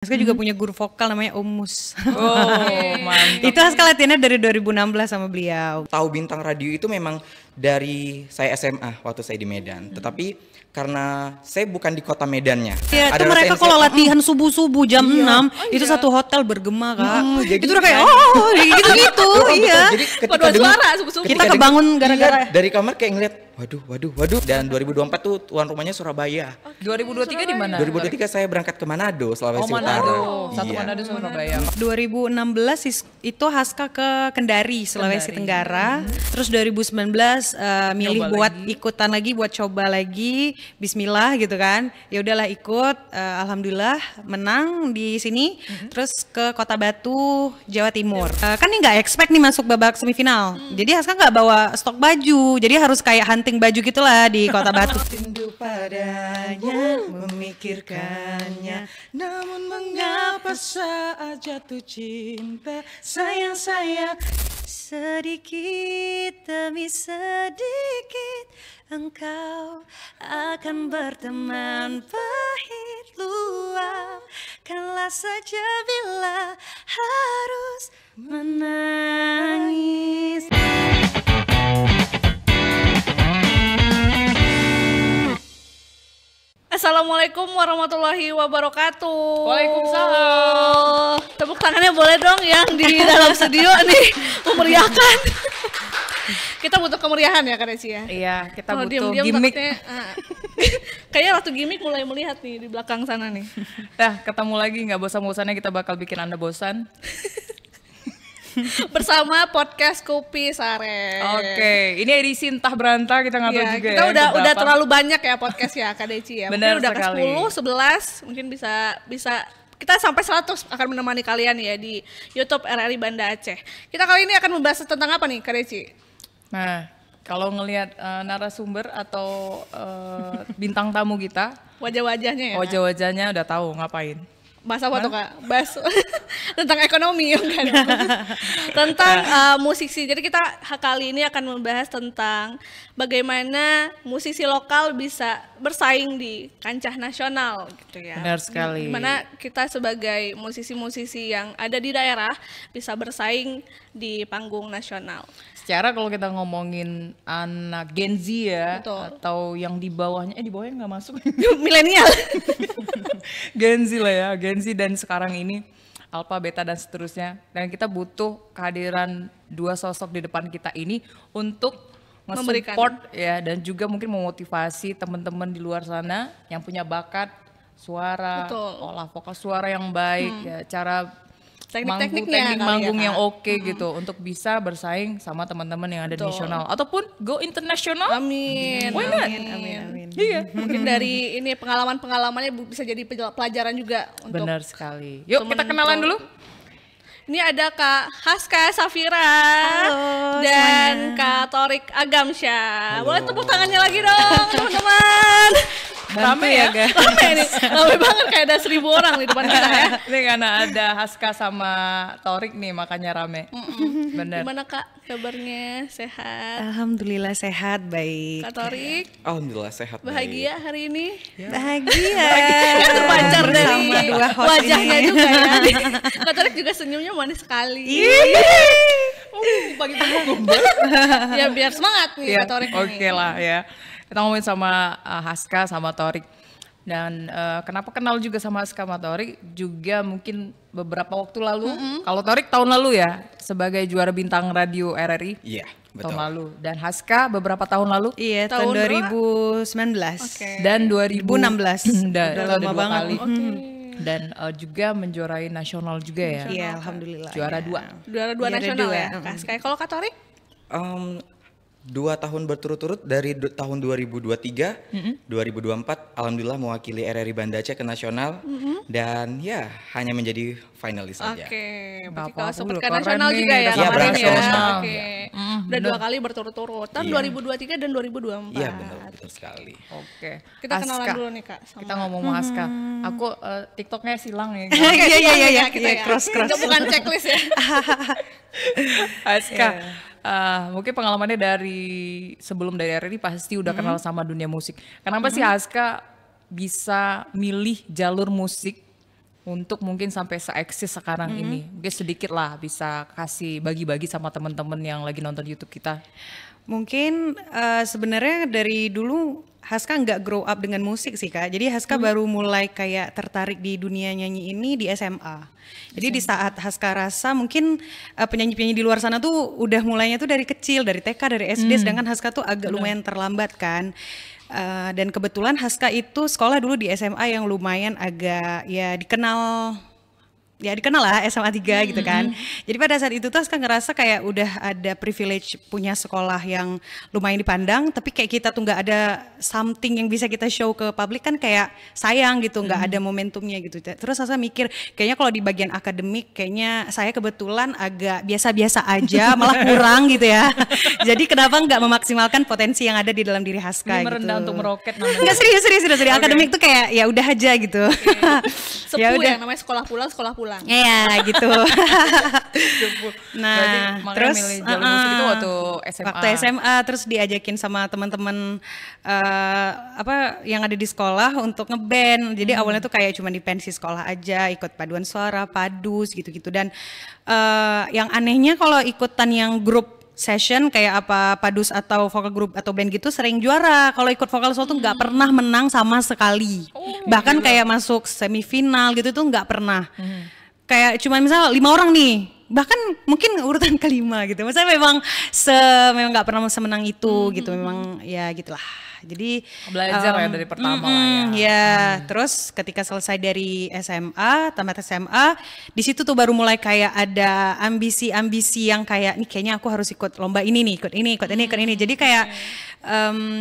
Aska juga punya guru vokal namanya Omus. Oh, mantap. Itu Aska latihannya dari 2016 sama beliau. Tahu Bintang Radio itu memang dari saya SMA waktu saya di Medan. Tetapi karena saya bukan di kota Medannya. Ya, itu Ada mereka rasa kalau insecure. latihan subuh-subuh jam 6, itu satu hotel bergema, Kak. jadi Itu udah kayak, kan- gitu-gitu, iya. Jadi ketika Paduan dengar- suara subuh-subuh. Kita ketika kebangun dengar- gara-gara- iya, dari kamar kayak ngeliat, waduh. Dan 2024 tuh tuan rumahnya Surabaya. 2023 di mana? 2023 saya berangkat ke Manado, Sulawesi Manado. Utara. Satu Iya. Manado Surabaya. 2016 itu Haska ke Kendari, Sulawesi Tenggara. Terus 2019 milih Coba buat lagi. ikutan lagi, buat coba lagi. Bismillah gitu kan. Ya udahlah ikut. Alhamdulillah menang di sini. Terus ke Kota Batu, Jawa Timur. Kan nih nggak expect nih masuk babak semifinal. Jadi Haska nggak bawa stok baju. Jadi harus kayak hunting baju gitulah di Kota Batu. Rindu padanya, memikirkannya. Namun mengapa saat jatuh cinta, sayang sedikit demi sedikit engkau akan berteman pahit luapkanlah saja bila harus menangis. Assalamualaikum warahmatullahi wabarakatuh. Waalaikumsalam. Tepuk tangannya boleh dong yang di dalam studio nih memeriahkan. Kita butuh kemeriahan ya Kak Desi ya. Iya, kita Kalau butuh diem-diem gimmick. takutnya, kayaknya waktu gimmick mulai melihat nih di belakang sana nih. Dah, ketemu lagi nggak bosan-bosannya kita bakal bikin Anda bosan. Bersama podcast Kopi Sare. Oke, ini edisi entah berantah kita nggak tahu Iya, juga kita ya. udah keberapa. terlalu banyak ya podcast ya Kak Deci ya. Benar Mungkin udah ke sekali. 10, 11, mungkin bisa kita sampai 100 akan menemani kalian ya di YouTube RRI Banda Aceh. Kita kali ini akan membahas tentang apa nih Kak Deci? Nah, kalau ngelihat narasumber atau bintang tamu kita, Wajah-wajahnya ya. Kak? wajah-wajahnya udah tahu ngapain. Bahas apa tuh Kak? Bahas tentang ekonomi ya kan? Tentang musisi. Jadi kita kali ini akan membahas tentang bagaimana musisi lokal bisa bersaing di kancah nasional gitu ya. Benar sekali. Gimana kita sebagai musisi-musisi yang ada di daerah bisa bersaing di panggung nasional. Secara kalau kita ngomongin anak Gen Z ya, Betul. atau yang di bawahnya nggak masuk. Milenial. Gen Z lah ya, Gen Z dan sekarang ini Alpha, Beta dan seterusnya. Dan kita butuh kehadiran dua sosok di depan kita ini untuk Memberikan. nge-support ya, dan juga mungkin memotivasi teman-teman di luar sana yang punya bakat suara, Betul. olah vokal suara yang baik ya, cara Teknik-tekniknya teknik kali ya, manggung Kak. yang oke gitu untuk bisa bersaing sama teman-teman yang ada di Betul. nasional ataupun go internasional. Amin. Why not? Amin. Iya, Mungkin dari ini pengalaman-pengalamannya bisa jadi pelajaran juga untuk benar sekali. Yuk kita temen kenalan tuh. dulu. Ini ada Kak Haska Safira Halo dan Kak Torik Agamsyah. Boleh tepuk tangannya lagi dong teman-teman. Rame ya, guys. Rame nih, rame banget kayak ada 1000 orang di depan kita ya. Ini karena ada Haska sama Torik nih makanya rame. Bener. Gimana Kak kabarnya? Sehat? Alhamdulillah sehat, baik. Kak Torik Alhamdulillah sehat. bahagia hari ini? Bahagia. Itu pacar dari Bersama dua host wajahnya ini. juga ya. Kak Torik juga senyumnya manis sekali. Pagi-pagi gombal. Ya biar semangat nih Kak Torik ini. Oke lah ya. Kita ngomongin sama Haska sama Torik. Dan kenapa kenal juga sama Haska sama Torik juga mungkin beberapa waktu lalu. Kalau Torik tahun lalu ya sebagai juara bintang radio RRI. Iya, betul. Tahun lalu. Dan Haska beberapa tahun lalu. Iya, Tahun tahun berapa? 2019. Oke. Dan 2016. Dan Udah itu ada lama dua banget. kali. Oke. Dan juga menjuarai nasional juga ya. Iya, alhamdulillah. Juara ya. 2. Juara 2 Juara nasional dua, ya. Kak Sky. Kalau Kak Torik? 2 tahun berturut-turut dari tahun 2023, 2024 alhamdulillah mewakili RRI Banda Aceh ke nasional dan ya hanya menjadi finalis saja. Oke, Nggak berarti apa-apa, kalau sempat udah ke keren nasional nih, juga ya udah sampai kemarin ya. nasional. Oke. Udah 2 kali berturut-turut. Tahun Iya. 2023 dan 2024. Iya benar, betul sekali. Oke. Kita kenalan Haska. dulu nih Kak sama Kita ngomong sama Haska. Aku TikToknya silang ya. Iya, kita ya. cross. Itu bukan checklist ya. Haska. Mungkin pengalamannya dari sebelum dari RRI pasti udah kenal sama dunia musik. Kenapa sih Haska bisa milih jalur musik untuk mungkin sampai se-eksis sekarang ini? Mungkin sedikit lah bisa kasih bagi-bagi sama teman-teman yang lagi nonton YouTube kita. Mungkin sebenarnya dari dulu Haska nggak grow up dengan musik sih Kak. Jadi Haska baru mulai kayak tertarik di dunia nyanyi ini di SMA. Jadi di saat Haska rasa mungkin penyanyi-penyanyi di luar sana tuh udah mulainya tuh dari kecil, dari TK, dari SD, sedangkan Haska tuh agak lumayan terlambat kan. Dan kebetulan Haska itu sekolah dulu di SMA yang lumayan agak ya dikenal lah SMA 3 gitu kan. Jadi pada saat itu tuh Haska ngerasa kayak udah ada privilege punya sekolah yang lumayan dipandang, tapi kayak kita tuh nggak ada something yang bisa kita show ke publik kan kayak sayang gitu, nggak ada momentumnya gitu. Terus Haska mikir kayaknya kalau di bagian akademik kayaknya saya kebetulan agak biasa-biasa aja, malah kurang gitu ya. Jadi kenapa nggak memaksimalkan potensi yang ada di dalam diri Haska Ini gitu. merendah untuk meroket namanya. Nggak serius. Akademik tuh kayak ya udah aja gitu. Sepuh ya namanya sekolah pulang. Iya gitu. Nah, Berarti makanya terus milih jalur musik itu waktu SMA. Waktu SMA terus diajakin sama teman-teman yang ada di sekolah untuk ngeband. Jadi awalnya tuh kayak cuma di pensi sekolah aja, ikut paduan suara, padus gitu-gitu. Dan yang anehnya kalau ikutan yang grup session kayak apa padus atau vokal group atau band gitu sering juara. Kalau ikut vokal solo tuh nggak pernah menang sama sekali. Bahkan kayak masuk semifinal gitu tuh nggak pernah. Kayak cuma misal 5 orang nih, bahkan mungkin urutan kelima gitu. Maksudnya memang nggak pernah semenang itu gitu. Memang ya gitulah. Jadi Belajar ya dari pertama lah ya. Ya, terus ketika selesai dari SMA, tamat SMA, di situ tuh baru mulai kayak ada ambisi-ambisi yang kayak nih kayaknya aku harus ikut lomba ini nih, ikut ini. Jadi kayak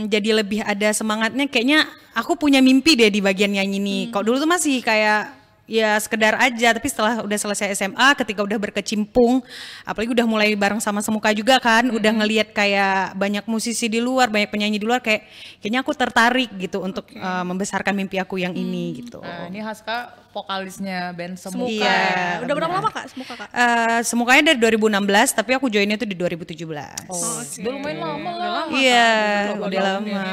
jadi lebih ada semangatnya. Kayaknya aku punya mimpi deh di bagian nyanyi nih. Kok dulu tuh masih kayak ya sekedar aja, tapi setelah udah selesai SMA, ketika udah berkecimpung, apalagi udah mulai bareng sama Semuka juga kan, udah ngelihat kayak banyak musisi di luar, banyak penyanyi di luar, kayaknya aku tertarik gitu untuk membesarkan mimpi aku yang ini gitu. Nah, ini Haska vokalisnya band Semuka. Iya, Udah berapa lama Kak Semuka Kak? Semukanya dari 2016, tapi aku joinnya tuh di 2017. Udah lumayan lama lah. Iya, Kan, udah lama.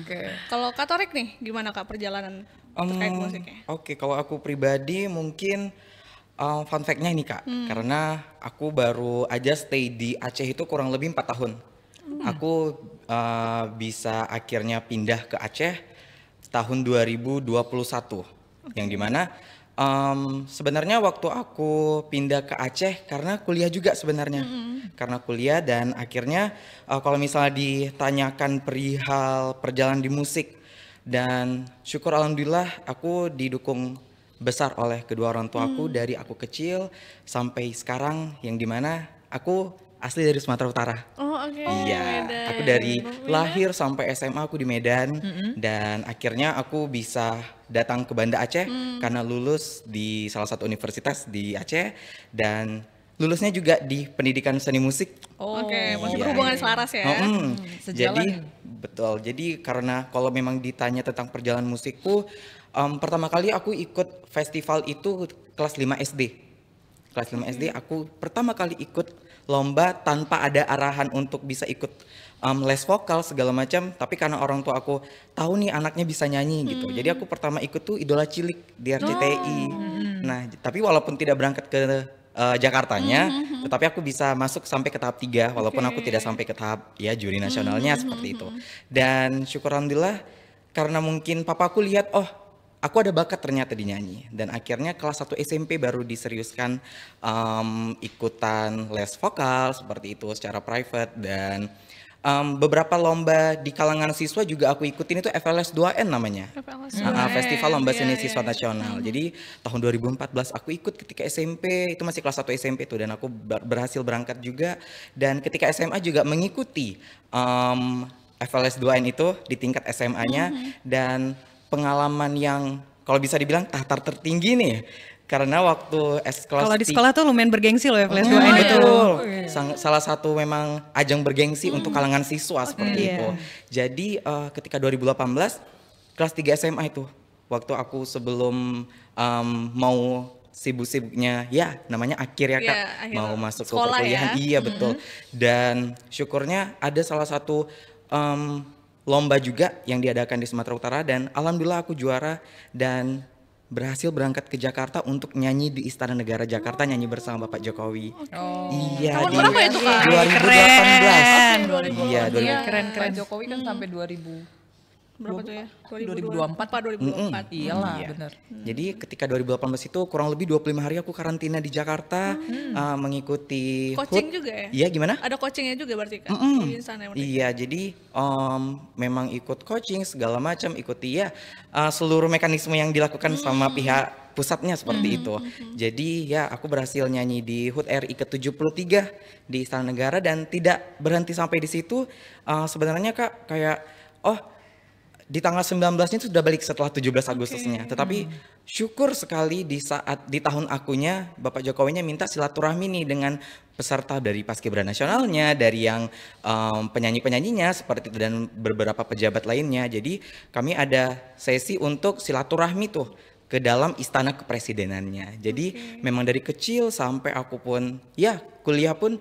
Oke. Kalau Kak Torik nih gimana Kak perjalanan terkait musiknya? Oke, kalau aku pribadi mungkin fun fact-nya ini Kak, karena aku baru aja stay di Aceh itu kurang lebih 4 tahun. Aku bisa akhirnya pindah ke Aceh tahun 2021, yang dimana sebenarnya waktu aku pindah ke Aceh karena kuliah juga sebenarnya, karena kuliah dan akhirnya kalau misalnya ditanyakan perihal perjalanan di musik, dan syukur alhamdulillah aku didukung besar oleh kedua orang tuaku dari aku kecil sampai sekarang, yang dimana aku asli dari Sumatera Utara. Oh oke. Iya, Medan. aku dari lahir sampai SMA aku di Medan, dan akhirnya aku bisa datang ke Banda Aceh karena lulus di salah satu universitas di Aceh dan lulusnya juga di pendidikan seni musik. Oke, masih Iya. berhubungan selaras ya. Sejalan. Jadi betul. Jadi karena kalau memang ditanya tentang perjalanan musikku, pertama kali aku ikut festival itu kelas 5 SD. Kelas 5 SD aku pertama kali ikut lomba tanpa ada arahan untuk bisa ikut les vokal segala macam, tapi karena orang tua aku tahu nih anaknya bisa nyanyi gitu. Jadi aku pertama ikut tuh Idola Cilik di RCTI. Nah, tapi walaupun tidak berangkat ke Jakartanya, tetapi aku bisa masuk sampai ke tahap 3 walaupun aku tidak sampai ke tahap ya juri nasionalnya seperti itu. Dan syukur alhamdulillah karena mungkin papaku lihat aku ada bakat ternyata di nyanyi, dan akhirnya kelas 1 SMP baru diseriuskan ikutan les vokal seperti itu secara private, dan beberapa lomba di kalangan siswa juga aku ikutin, itu FLS 2N namanya. Festival Lomba Seni Siswa Nasional. Jadi tahun 2014 aku ikut ketika SMP, itu masih kelas 1 SMP tuh, dan aku berhasil berangkat juga, dan ketika SMA juga mengikuti FLS 2N itu di tingkat SMA-nya, dan pengalaman yang kalau bisa dibilang tahtar tertinggi nih. Karena waktu kelas Kalau di sekolah tuh lumayan bergengsi loh ya FLS 2N itu. Salah satu memang ajang bergengsi untuk kalangan siswa seperti itu. Jadi ketika 2018 kelas 3 SMA itu, waktu aku sebelum mau sibuk-sibuknya ya namanya akhir ya Kak, akhir mau masuk ke sekolah perkuliahan, ya. iya betul. Dan syukurnya ada salah satu lomba juga yang diadakan di Sumatera Utara, dan alhamdulillah aku juara, dan berhasil berangkat ke Jakarta untuk nyanyi di Istana Negara Jakarta, nyanyi bersama Bapak Jokowi. Iya, Tahun di berapa itu, Kak? 2018. Keren. Iya, Keren. Pak Jokowi kan sampai 2000 Berapa tuh ya? 2024. 2024. Iyalah, Iya. benar. Jadi ketika 2018 itu kurang lebih 25 hari aku karantina di Jakarta, mengikuti Coaching HUT. juga ya? Iya, gimana? Ada coachingnya juga berarti Kak? Di sana berarti. Iya, jadi memang ikut coaching segala macam, ikuti ya seluruh mekanisme yang dilakukan sama pihak pusatnya seperti itu. Jadi ya aku berhasil nyanyi di HUT RI ke-73 di Istana Negara dan tidak berhenti sampai di situ. Sebenarnya Kak, kayak di tanggal 19-nya itu sudah balik setelah 17 Agustusnya. Tetapi syukur sekali di saat di tahun akunya Bapak Jokowinya minta silaturahmi nih dengan peserta dari Paskibra Nasionalnya, dari yang penyanyi-penyanyinya seperti itu dan beberapa pejabat lainnya. Jadi kami ada sesi untuk silaturahmi tuh ke dalam istana kepresidenannya. Jadi memang dari kecil sampai aku pun ya kuliah pun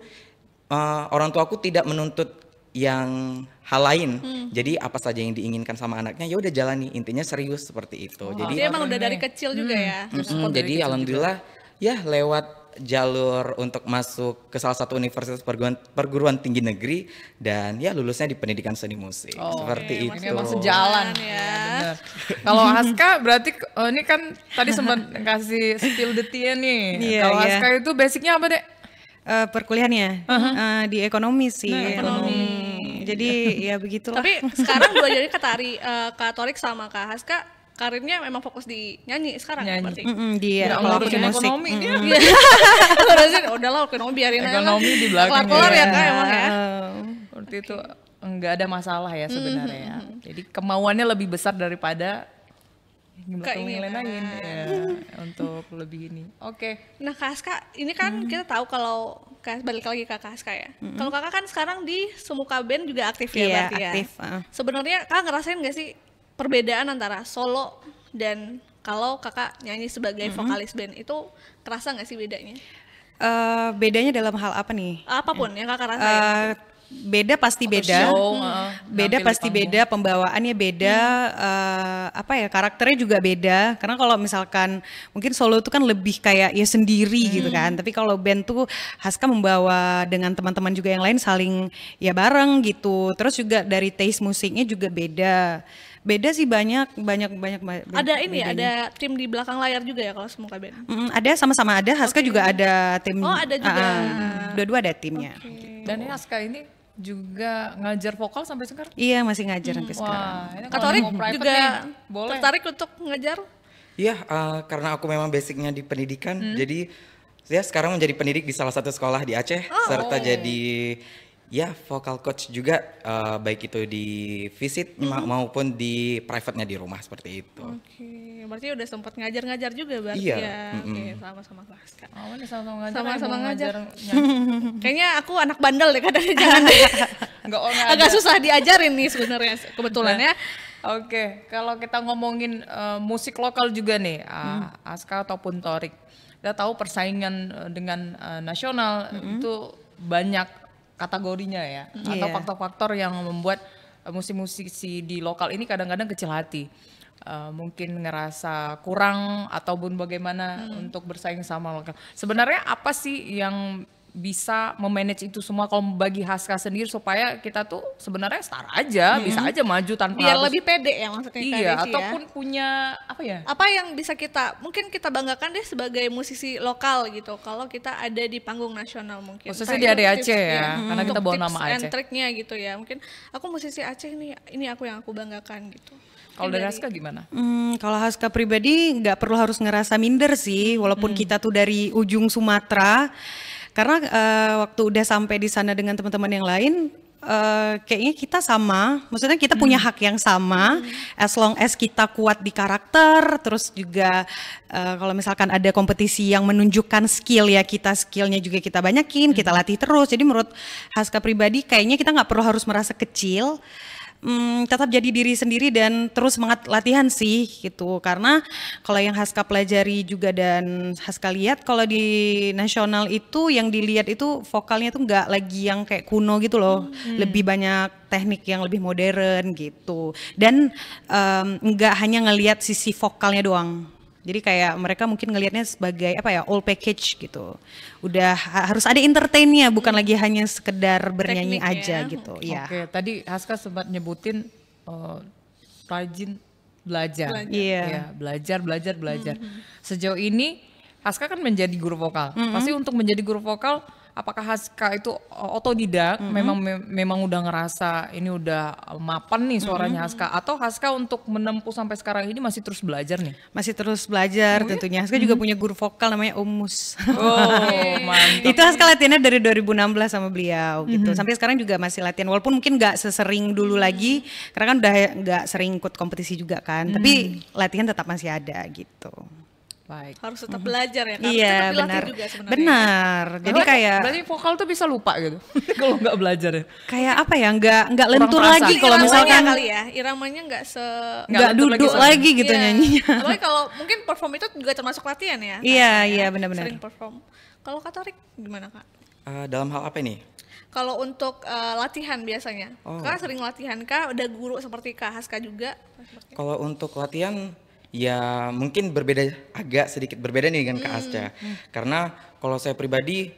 orang tuaku tidak menuntut yang hal lain. Jadi apa saja yang diinginkan sama anaknya ya udah jalani, intinya serius seperti itu. Jadi emang udah dari kecil juga ya. Jadi alhamdulillah ya lewat jalur untuk masuk ke salah satu universitas perguruan tinggi negeri dan ya lulusnya di pendidikan seni musik seperti itu. Ini emang sejalan ya. Bener. Kalau Haska berarti ini kan tadi sempat kasih spill detiknya nih. Iya, Kalau iya. Haska itu basicnya apa, Dek? Perkuliahannya di ekonomi sih. Ekonomi. Jadi ya begitulah. Tapi sekarang dua-duanya Kak Torik sama Kak Haska karirnya memang fokus di nyanyi sekarang Nyanyi. berarti. Dia Nggak kalau aku di ngurusin musik. ekonomi dia. Iya. Harusnya udahlah ekonomi biarin aja lah. Ekonomi di belakang Kelar-kelar ya. ya Kak emang ya. Seperti itu enggak ada masalah ya sebenarnya ya. Jadi kemauannya lebih besar daripada Keinginan. lain ya, untuk lebih ini. Oke. Nah Kak Haska, ini kan kita tahu kalau balik lagi ke Kak Haska ya. Kalau Kakak kan sekarang di Semuka Band juga aktif ya Iya, berarti ya. aktif, Sebenarnya Kakak ngerasain gak sih perbedaan antara solo dan kalau Kakak nyanyi sebagai vokalis band itu kerasa gak sih bedanya? Bedanya dalam hal apa nih? Apapun yang Kakak rasain. Beda pasti beda. show, Beda nampil di pasti panggung. beda, pembawaannya beda, apa ya, karakternya juga beda. Karena kalau misalkan mungkin solo itu kan lebih kayak ya sendiri gitu kan. Tapi kalau band tuh Haska membawa dengan teman-teman juga yang lain saling ya bareng gitu. Terus juga dari taste musiknya juga beda. Beda sih banyak. Ada ini ya, ada tim di belakang layar juga ya kalau Semuka Band. Ada sama-sama ada. Haska juga ada tim. Oh, ada juga. Dua-dua ada timnya. Dan ini Haska ini juga ngajar vokal sampai sekarang. Iya, masih ngajar sampai sekarang. Wah, ini Kak kalau Torik mau private juga nih, boleh. tertarik untuk ngajar? Iya, karena aku memang basicnya di pendidikan, jadi saya sekarang menjadi pendidik di salah satu sekolah di Aceh, serta jadi ya vocal coach juga, baik itu di visit maupun di private-nya di rumah seperti itu. Oke, berarti udah sempat ngajar-ngajar juga berarti Iya, ya. Oke, sama-sama Kak Haska. Oh, ini sama-sama ngajar. Sama-sama mau ngajar. nyanyi. Kayaknya aku anak bandel deh kadang jangan deh. Enggak Agak susah diajarin nih sebenarnya kebetulan ya. Oke, kalau kita ngomongin musik lokal juga nih, Aska ataupun Torik, kita tahu persaingan dengan nasional itu banyak kategorinya ya, atau Iya. faktor-faktor yang membuat musik-musisi di lokal ini kadang-kadang kecil hati. Mungkin ngerasa kurang ataupun bagaimana untuk bersaing sama lokal. Sebenarnya apa sih yang bisa memanage itu semua kalau bagi Haska sendiri supaya kita tuh sebenarnya setara aja, bisa aja maju tanpa Biar harus lebih pede ya maksudnya Kak iya, Desi ya. ataupun punya apa ya? Apa yang bisa mungkin kita banggakan deh sebagai musisi lokal gitu kalau kita ada di panggung nasional mungkin. Khususnya Entah di itu area tips, Aceh ya, karena untuk kita bawa tips nama and Aceh. triknya gitu ya. Mungkin aku musisi Aceh ini aku yang aku banggakan gitu. Kalau dari Haska gimana? Kalau Haska pribadi nggak perlu harus ngerasa minder sih, walaupun kita tuh dari ujung Sumatera. Karena waktu udah sampai di sana dengan teman-teman yang lain, kayaknya kita sama. Maksudnya kita punya hak yang sama, as long as kita kuat di karakter. Terus juga kalau misalkan ada kompetisi yang menunjukkan skill ya, kita skillnya juga kita banyakin, kita latih terus. Jadi menurut Haska pribadi, kayaknya kita nggak perlu harus merasa kecil. Tetap jadi diri sendiri dan terus semangat latihan sih gitu, karena kalau yang Haska pelajari juga dan Haska lihat kalau di nasional itu yang dilihat itu vokalnya tuh nggak lagi yang kayak kuno gitu loh, lebih banyak teknik yang lebih modern gitu, dan nggak hanya ngelihat sisi vokalnya doang. Jadi kayak mereka mungkin ngelihatnya sebagai apa ya, all package gitu. Udah harus ada entertainnya, bukan lagi hanya sekedar bernyanyi Teknik aja ya. gitu. Iya. Oke, tadi Haska sempat nyebutin rajin belajar. Iya. Ya, belajar. Sejauh ini Haska kan menjadi guru vokal. Pasti untuk menjadi guru vokal, apakah Haska itu otodidak, memang udah ngerasa ini udah mapan nih suaranya Haska, atau Haska untuk menempuh sampai sekarang ini masih terus belajar nih? Masih terus belajar tentunya. Haska juga punya guru vokal namanya Umus. Oh, mantap. Itu Haska latihannya dari 2016 sama beliau gitu. Sampai sekarang juga masih latihan, walaupun mungkin nggak sesering dulu lagi, karena kan udah nggak sering ikut kompetisi juga kan. Tapi latihan tetap masih ada gitu. Baik. Harus tetap belajar ya, harus Iya tetap dilatih benar, juga sebenarnya. benar. Jadi kayak berarti vokal tuh bisa lupa gitu kalau nggak belajar ya? kayak apa ya, nggak lentur terasa. lagi kalau Iramanya misalkan kali ya, iramanya nggak nggak lentur duduk lagi lagi gitu Iya. nyanyinya. Apalagi kalau mungkin perform itu juga termasuk latihan ya. Iya, katanya iya, ya, benar-benar. Sering perform. Kalau Kak Torik gimana Kak? Dalam hal apa nih? Kalau untuk latihan biasanya, Kak sering latihan Kak, udah guru seperti Kak Haska juga? Kalau untuk latihan ya mungkin agak sedikit berbeda nih dengan Kak Asca. Karena kalau saya pribadi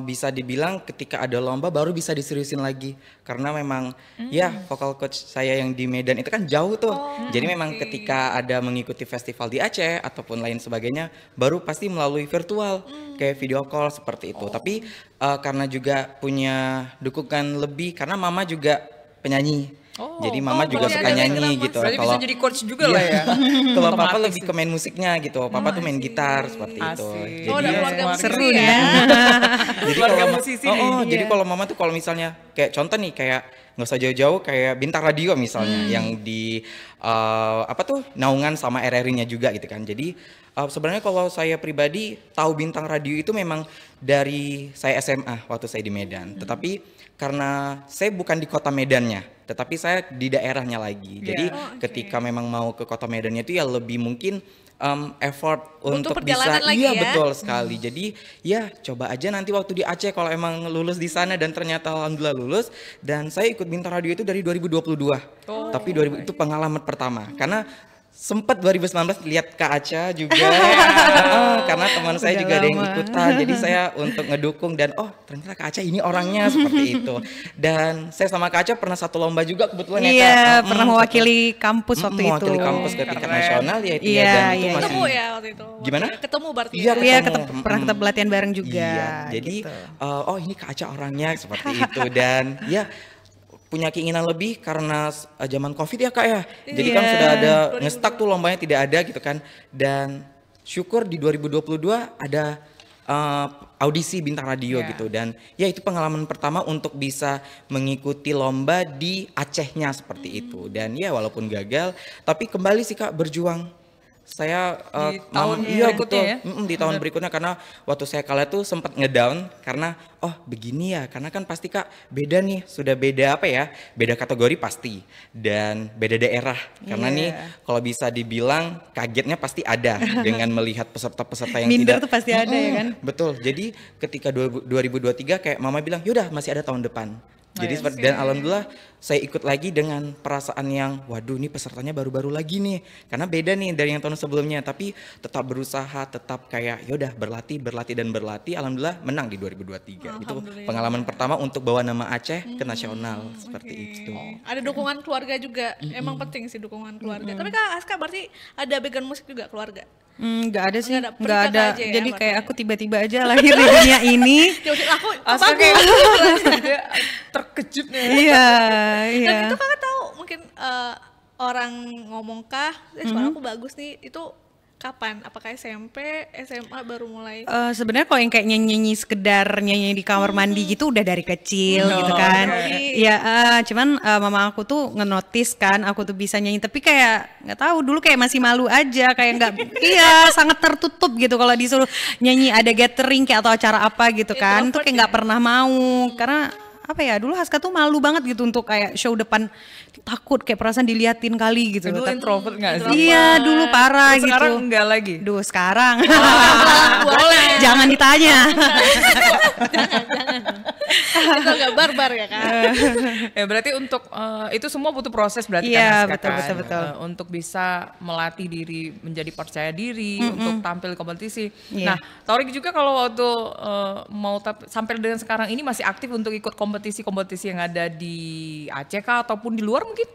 bisa dibilang ketika ada lomba baru bisa diseriusin lagi. Karena memang ya vokal coach saya yang di Medan itu kan jauh tuh. Jadi memang ketika ada mengikuti festival di Aceh ataupun lain sebagainya baru pasti melalui virtual kayak video call seperti itu. Tapi karena juga punya dukungan lebih karena mama juga penyanyi. Jadi mama juga berarti suka ada nyanyi background gitu. Berarti bisa jadi coach juga lah ya. Kalau papa Otomatis lebih ke main musiknya gitu. Papa tuh main gitar seperti itu. Asik. Oh, udah keluarga musisi seru ya. Jadi Keluarga kalau musisi nih. jadi kalau mama tuh kalau misalnya kayak contoh nih kayak nggak usah jauh-jauh kayak Bintang Radio misalnya yang di naungan sama RRI-nya juga gitu kan. Jadi sebenarnya kalau saya pribadi tahu Bintang Radio itu memang dari saya SMA waktu saya di Medan. Tetapi karena saya bukan di kota Medannya, tetapi saya di daerahnya lagi. Jadi ketika memang mau ke kota Medannya itu ya lebih mungkin effort untuk bisa, perjalanan lagi iya ya. betul sekali. Jadi ya coba aja nanti waktu di Aceh kalau emang lulus di sana dan ternyata alhamdulillah lulus. Dan saya ikut Bintang Radio itu dari 2022. Tapi 2000 itu pengalaman pertama karena sempat 2019 lihat Kak Aca juga karena teman saya Udah juga ada yang lama. ikutan jadi saya untuk ngedukung dan ternyata Kak Aca ini orangnya seperti itu dan saya sama Kak Aca pernah satu lomba juga kebetulan ya Kak. Iya, pernah mewakili kampus waktu itu. Mewakili kampus ke tingkat nasional ya itu Iya, ya, dan itu iya, masih Ketemu ya waktu itu. Gimana? Ketemu berarti Iya, ya. Iya, ketemu. pernah kita pelatihan bareng juga. Iya, jadi gitu. ini Kak Aca orangnya seperti itu dan ya punya keinginan lebih karena zaman Covid ya Kak ya. Jadi kan Iya. sudah ada ngestak tuh lombanya tidak ada gitu kan. Dan syukur di 2022 ada audisi Bintang Radio gitu dan ya itu pengalaman pertama untuk bisa mengikuti lomba di Acehnya seperti itu. Dan ya walaupun gagal tapi kembali sih Kak berjuang. Saya Di tahun berikutnya ya? Di tahun berikutnya karena waktu saya kalah tuh sempat ngedown karena begini ya karena kan pasti Kak beda nih sudah beda beda kategori pasti dan beda daerah karena nih kalau bisa dibilang kagetnya pasti ada dengan melihat peserta-peserta yang Minder tidak tuh pasti ada ya kan? betul jadi ketika 2023 kayak mama bilang yaudah masih ada tahun depan. Jadi dan alhamdulillah saya ikut lagi dengan perasaan yang waduh ini pesertanya baru-baru lagi nih karena beda nih dari yang tahun sebelumnya tapi tetap berusaha tetap kayak yaudah berlatih alhamdulillah menang di 2023 itu pengalaman pertama untuk bawa nama Aceh ke nasional seperti itu. Ada dukungan keluarga juga. Emang penting sih dukungan keluarga. Tapi Kak Aska berarti ada background musik juga keluarga. Nggak ada sih, Nggak ada. nggak Pergi ada. aja ya, Jadi berarti kayak ya. aku tiba-tiba aja lahir di dunia ini. Aku Aska bagus. kayak dia terkejut nih. Iya, Dan iya. itu Kakak tahu mungkin orang ngomong kah, suara aku bagus nih, itu kapan? Apakah SMP, SMA baru mulai? Sebenarnya kalau yang kayak nyanyi sekedar nyanyi di kamar mandi gitu udah dari kecil gitu kan. Ya, cuman mama aku tuh ngenotis kan aku tuh bisa nyanyi tapi kayak nggak tahu dulu kayak masih malu aja kayak nggak iya sangat tertutup gitu kalau disuruh nyanyi ada gathering kayak atau acara apa gitu kan tuh kayak nggak pernah mau karena apa ya dulu Haska tuh malu banget gitu untuk kayak show depan takut kayak perasaan diliatin kali gitu. Dulu Tapi- introvert nggak sih? Iya dulu parah Terus gitu. sekarang enggak lagi. Duh sekarang Boleh. jangan Jangan ditanya. Itu agak barbar ya kan. Ya berarti untuk itu semua butuh proses berarti Iya, kan, Aska, kan? betul. Untuk bisa melatih diri menjadi percaya diri untuk tampil di kompetisi. Iya. Nah, Torik juga kalau waktu mau sampai dengan sekarang ini masih aktif untuk ikut kompetisi-kompetisi yang ada di Aceh kah ataupun di luar mungkin?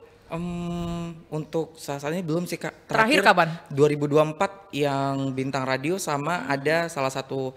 Untuk saat ini belum sih Kak. Terakhir kapan? 2024 yang Bintang Radio sama ada salah satu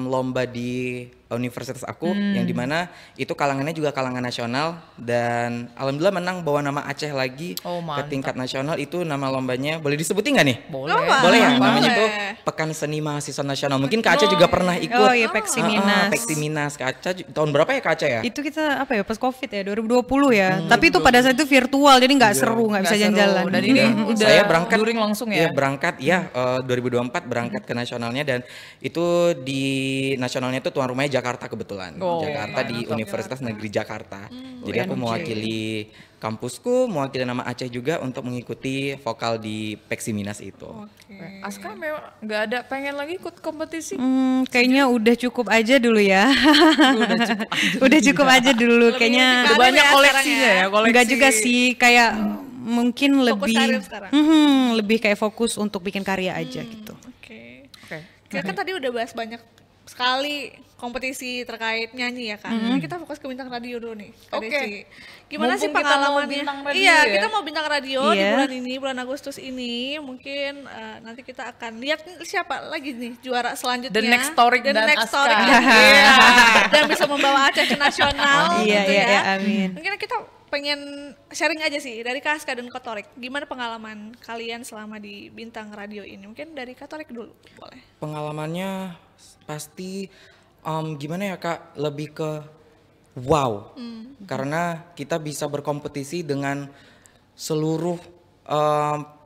lomba di universitas aku yang dimana itu kalangannya juga kalangan nasional dan alhamdulillah menang bawa nama Aceh lagi Oh, ke mantap. tingkat nasional. Itu nama lombanya boleh disebutin nggak nih? Boleh. Boleh ya, namanya Boleh. tuh Pekan Seni Mahasiswa Nasional. Mungkin Kak Aceh juga pernah ikut. Oh iya, Peksiminas. Peksiminas. Kak Aceh tahun berapa ya Kak Aceh ya? Itu kita apa ya, pas Covid ya, 2020 ya. Tapi itu pada saat itu virtual, jadi nggak seru, nggak bisa Nggak seru. jalan-jalan. Dan ini udah Saya berangkat touring langsung Iya, ya. berangkat 2024 berangkat ke nasionalnya dan itu di nasionalnya itu tuan rumahnya Jakarta kebetulan. Oh, Jakarta di mantap. Universitas Negeri Jakarta. Jadi aku mewakili kampusku, mewakili nama Aceh juga untuk mengikuti vokal di Peksiminas itu. Aska memang nggak ada pengen lagi ikut kompetisi? Kayaknya udah cukup aja dulu ya. Udah cukup aja dulu kayaknya. Udah Karir banyak ya koleksinya sekarang ya, koleksi. Enggak juga sih, kayak mungkin Fokus lebih karir sekarang. lebih kayak fokus untuk bikin karya aja gitu. Oke. Oke. Kita kan tadi udah bahas banyak sekali kompetisi terkait nyanyi ya kan. Ini kita fokus ke Bintang Radio dulu nih. Kak Oke. Desi. Gimana sih Mumpung kita mau pengalamannya? Bintang Radio Iya, ya. kita mau Bintang Radio di Iya. bulan ini, bulan Agustus ini. Mungkin nanti kita akan lihat siapa lagi nih juara selanjutnya. The next Torik The dan next Aska. Torik. Iya. Dan bisa membawa Aceh ke nasional Iya, gitu iya, ya. iya, amin. Mungkin kita pengen sharing aja sih dari Kak Aska dan Kak Torik. Gimana pengalaman kalian selama di Bintang Radio ini? Mungkin dari Kak Torik dulu, boleh. Pengalamannya pasti gimana ya Kak, lebih ke wow. Karena kita bisa berkompetisi dengan seluruh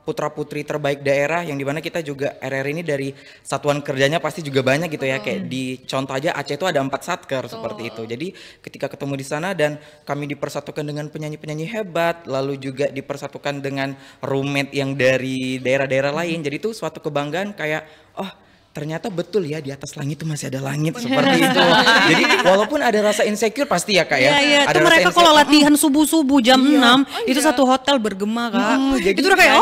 putra-putri terbaik daerah yang dimana kita juga RR ini dari satuan kerjanya pasti juga banyak gitu ya. Kayak di contoh aja Aceh itu ada 4 satker seperti itu. Jadi ketika ketemu di sana dan kami dipersatukan dengan penyanyi-penyanyi hebat, lalu juga dipersatukan dengan roommate yang dari daerah-daerah lain. Jadi itu suatu kebanggaan kayak oh ternyata betul ya di atas langit itu masih ada langit seperti itu. Jadi walaupun ada rasa insecure pasti ya Kak ya. Iya, iya. Ada Itu rasa mereka kalau latihan subuh-subuh jam 6, itu satu hotel bergema, Kak. jadi itu udah kayak,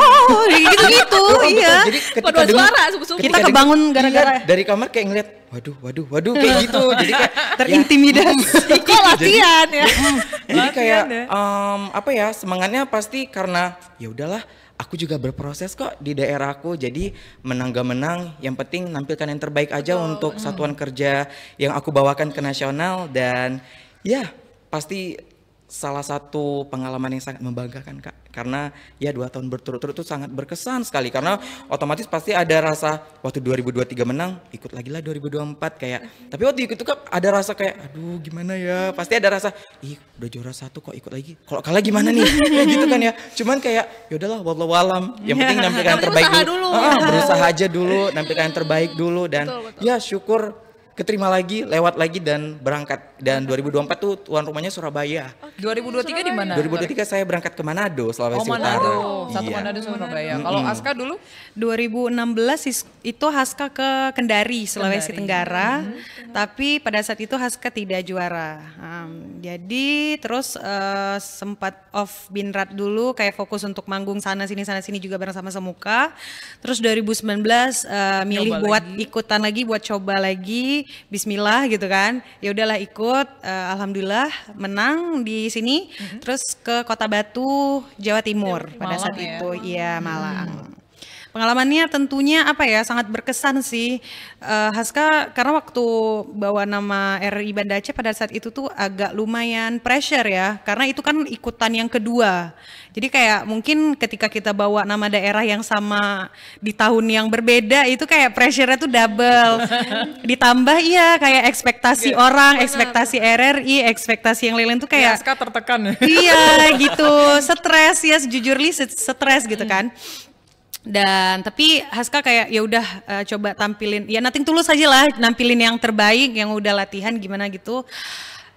gitu-gitu, iya. Jadi ketika Paduan dengar suara subuh-subuh. Kita kebangun gara-gara dari kamar kayak ngeliat waduh kayak gitu. Jadi kayak terintimidasi. Kok latihan ya? jadi kayak Latihan apa ya semangatnya pasti karena ya udahlah aku juga berproses kok di daerahku, jadi menang gak menang yang penting nampilkan yang terbaik aja untuk satuan kerja yang aku bawakan ke nasional. Dan ya pasti salah satu pengalaman yang sangat membanggakan Kak, karena ya 2 tahun berturut-turut itu sangat berkesan sekali karena otomatis pasti ada rasa waktu 2023 menang ikut lagi lah 2024 kayak, tapi waktu ikut itu Kak ada rasa kayak aduh gimana ya, pasti ada rasa ih udah juara 1 kok ikut lagi, kalau kalah gimana nih kayak gitu kan ya. Cuman kayak ya udahlah wallahu alam, yang penting nampilkan yang terbaik Berusaha dulu, dulu. berusaha aja dulu, nampilkan yang terbaik dulu dan Betul. ya syukur keterima lagi, lewat lagi dan berangkat. Dan 2024 tuh tuan rumahnya Surabaya. 2023 di mana? 2023 saya berangkat ke Manado, Sulawesi Oh, Utara. Manado. Satu Iya. Manado Surabaya. Kalau Aska dulu? 2016 itu Haska ke Kendari, Sulawesi Tenggara. Tapi pada saat itu Haska tidak juara. Jadi terus sempat off Binrat dulu, kayak fokus untuk manggung sana sini juga bareng sama Semuka. Terus 2019 milih Coba buat lagi. ikutan lagi, buat coba lagi. Bismillah gitu kan. Ya udahlah ikut, alhamdulillah menang di sini. Terus ke Kota Batu, Jawa Timur pada Malang saat ya? itu. Iya, Malang. Pengalamannya tentunya apa ya, sangat berkesan sih. Haska karena waktu bawa nama RRI Banda Aceh pada saat itu tuh agak lumayan pressure ya, karena itu kan ikutan yang kedua. Jadi kayak mungkin ketika kita bawa nama daerah yang sama di tahun yang berbeda itu kayak pressure-nya tuh double. Ditambah iya kayak ekspektasi orang, ekspektasi RRI, ekspektasi yang lain-lain tuh kayak Aska tertekan ya? iya gitu, stres ya, sejujurnya stres gitu kan. Dan tapi Haska kayak ya udah coba tampilin ya nothing tulus aja lah, nampilin yang terbaik yang udah latihan gimana gitu.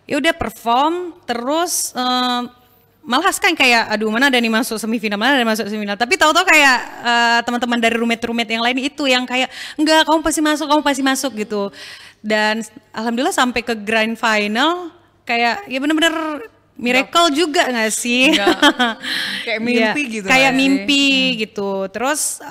Ya udah perform terus malah kan kayak aduh mana ada nih masuk semifinal, mana ada masuk semifinal. Tapi tahu-tahu kayak teman-teman dari roommate yang lain itu yang kayak enggak kamu pasti masuk gitu. Dan alhamdulillah sampai ke grand final kayak ya bener-bener miracle juga gak sih? Kayak mimpi gitu. Kayak mimpi gitu. Terus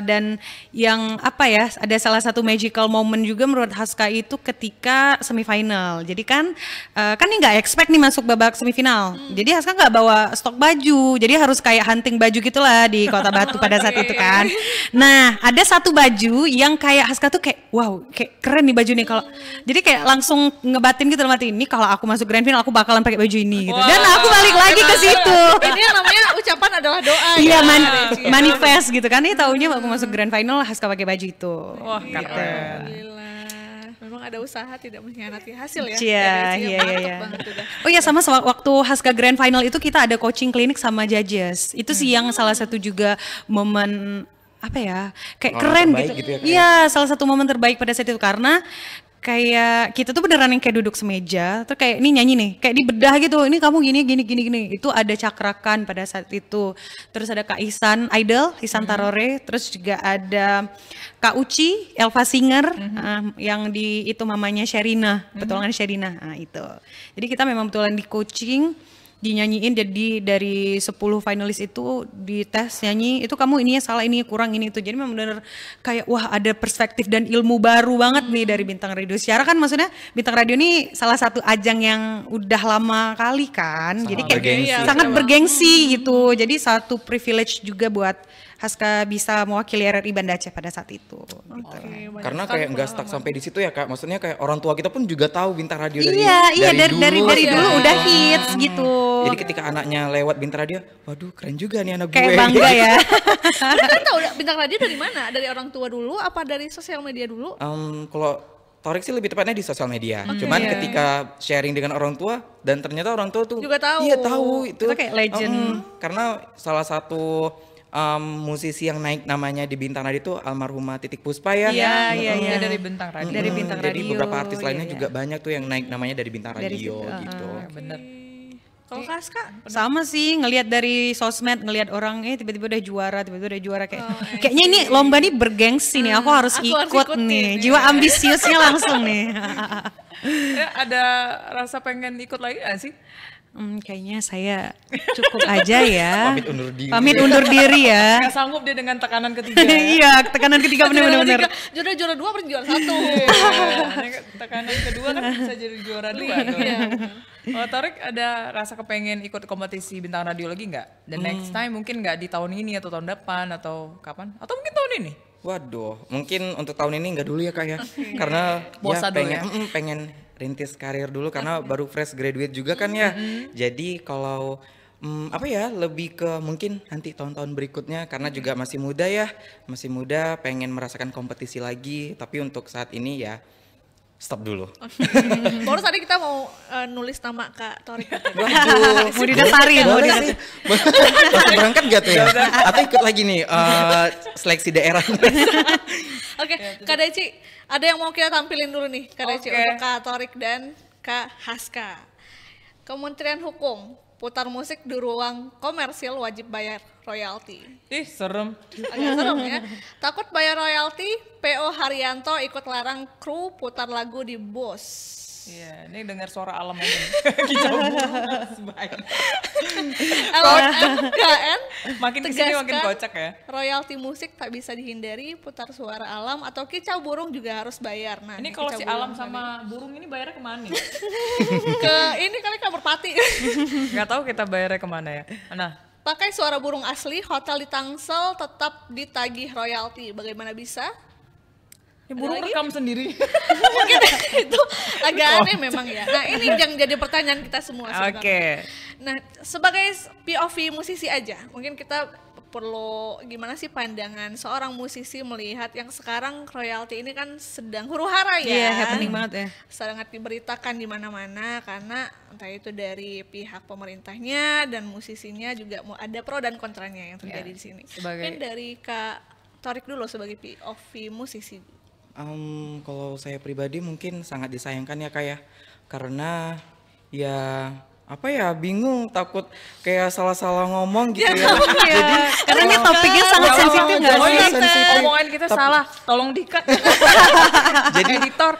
dan yang apa ya, ada salah satu magical moment juga menurut Haska itu ketika semifinal. Jadi kan ini nggak expect nih masuk babak semifinal. Jadi Haska nggak bawa stok baju. Jadi harus kayak hunting baju gitulah di Kota Batu pada saat itu kan. Nah ada satu baju yang kayak Haska tuh kayak wow kayak keren nih baju nih kalau. Jadi kayak langsung ngebatin gitu dalam hati ini kalau aku masuk grand final aku bakalan pakai baju ini. Gitu. Dan aku balik lagi ke situ. Ini yang namanya ucapan adalah doa. Iya, manifest gitu kan. Ini taunya aku masuk grand final Haska pakai baju itu. Wah, gitu. keren. Alhamdulillah. Memang ada usaha tidak mengkhianati hasil ya. Iya. Oh iya sama waktu Haska grand final itu kita ada coaching klinik sama judges. Itu sih yang salah satu juga momen apa ya? Kayak keren gitu. Ya, iya, salah satu momen terbaik pada saat itu karena kayak kita tuh beneran yang kayak duduk semeja, terus kayak ini nyanyi nih, kayak dibedah gitu, ini kamu gini, itu ada cakrakan pada saat itu, terus ada Kak Ihsan Ihsan Tarore, terus juga ada Kak Uci, Elva Singer, yang di itu mamanya Sherina, petualangan Sherina, nah itu, jadi kita memang betulan di coaching, dinyanyiin jadi dari 10 finalis itu di tes nyanyi itu kamu ininya salah ini kurang ini itu jadi memang benar kayak wah ada perspektif dan ilmu baru banget nih dari Bintang Radio. Secara kan maksudnya Bintang Radio ini salah satu ajang yang udah lama kali kan jadi kayak sangat bergengsi gitu jadi satu privilege juga buat Haska bisa mewakili RRI Banda Aceh pada saat itu. Gitu. Karena kayak nggak stuck sampai di situ ya Kak. Maksudnya kayak orang tua kita pun juga tahu Bintang Radio dari dulu udah hits gitu. Jadi ketika anaknya lewat Bintang Radio, waduh keren juga nih anak gue. Kayak bangga ya. Anda kan tahu Bintang Radio dari mana? Dari orang tua dulu apa dari sosial media dulu? Kalau Torik sih lebih tepatnya di sosial media. Cuman ketika sharing dengan orang tua dan ternyata orang tua tuh juga tahu. Iya tahu itu. Itu kayak legend. Karena salah satu musisi yang naik namanya di Bintang Radio itu almarhumah Titik Puspa ya. Iya dari Bintang Radio. Dari Bintang Jadi Radio. beberapa artis lainnya juga banyak tuh yang naik namanya dari Bintang Radio gitu. Bener. Kalau Haska? Sama sih ngelihat dari sosmed ngelihat orang tiba-tiba udah juara kayak kayaknya ini lomba nih bergengsi nih aku harus ikut nih. Jiwa ambisiusnya langsung nih. Ya, ada rasa pengen ikut lagi gak sih? Kayaknya saya cukup aja ya. Pamit undur diri ya. Gak sanggup dia dengan tekanan ketiga. Iya, tekanan ketiga benar-benar. Juara 2 berarti juara 1. Tekanan kedua kan bisa jadi juara 2 tuh. Kalau Torik ada rasa kepengen ikut kompetisi Bintang Radio lagi nggak? The next time mungkin nggak di tahun ini atau tahun depan atau kapan? Atau mungkin tahun ini? Waduh, mungkin untuk tahun ini nggak dulu ya Kak ya. Karena pengen rintis karir dulu karena baru fresh graduate juga kan ya. Jadi kalau lebih ke mungkin nanti tahun-tahun berikutnya karena juga masih muda pengen merasakan kompetisi lagi. Tapi untuk saat ini ya stop dulu. Baru tadi kita mau nulis nama Kak Torik. Mau didaftarin. Langsung berangkat gak tuh ya? Atau ikut lagi nih seleksi daerah. Oke, Kak Deci, ada yang mau kita tampilin dulu nih Kak Deci untuk Kak Torik dan Kak Haska. Kementerian Hukum, putar musik di ruang komersil wajib bayar royalti. Ih serem. Agak serem ya. Takut bayar royalti, PO Haryanto ikut larang kru putar lagu di bus. Iya, ini dengar suara alam aja. Kicau sebaik. LMKN makin kesini makin kocak ya. Royalti musik tak bisa dihindari, putar suara alam atau kicau burung juga harus bayar. Nah, ini kalau si alam sama burung ini bayarnya kemana nih? Ini kali kamar pati. Gak tahu kita bayarnya kemana ya. Nah, pakai suara burung asli, hotel di Tangsel tetap ditagih royalti. Bagaimana bisa? Ya burung rekam sendiri. Mungkin itu agak aneh memang ya. Nah ini yang jadi pertanyaan kita semua sebenarnya. Oke. Nah sebagai POV musisi aja, mungkin kita perlu gimana sih pandangan seorang musisi melihat yang sekarang royalti ini kan sedang huru-hara ya. Iya, happening banget ya. Sangat diberitakan di mana-mana karena entah itu dari pihak pemerintahnya dan musisinya juga mau ada pro dan kontranya yang terjadi di sini. Mungkin dari Kak Torik dulu sebagai POV musisi. Kalau saya pribadi mungkin sangat disayangkan ya Kak ya, karena ya apa ya, bingung, takut kayak salah-salah ngomong gitu ya. Jadi karena ini topiknya sangat sensitif nggak Oh, sih? iya, sensitif. Omongan kita salah, tolong di-cut. Jadi editor.